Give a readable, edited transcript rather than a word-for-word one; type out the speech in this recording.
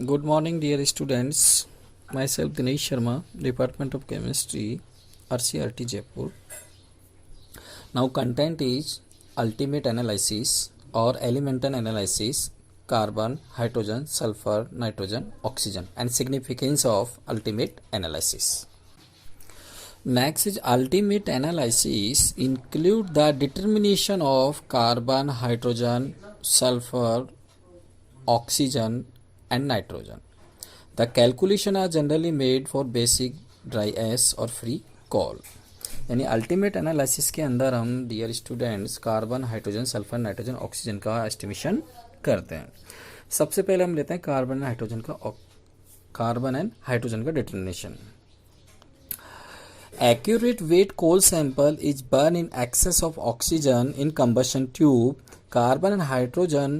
Good morning, dear students. Myself Dinesh Sharma, Department of Chemistry, RCRT Jaipur. Now, content is ultimate analysis or elemental analysis, carbon, hydrogen, sulfur, nitrogen, oxygen, and significance of ultimate analysis. Next is ultimate analysis include the determination of carbon, hydrogen, sulfur, oxygen, and nitrogen. The calculation are generally made for basic dry ash और free coal. यानी ultimate analysis के अंदर हम dear students carbon, hydrogen, sulphur, nitrogen, oxygen का estimation करते हैं. सबसे पहले हम लेते हैं कार्बन एंड हाइड्रोजन का determination. Accurate weight coal sample is burned in excess of oxygen in combustion tube. Carbon and hydrogen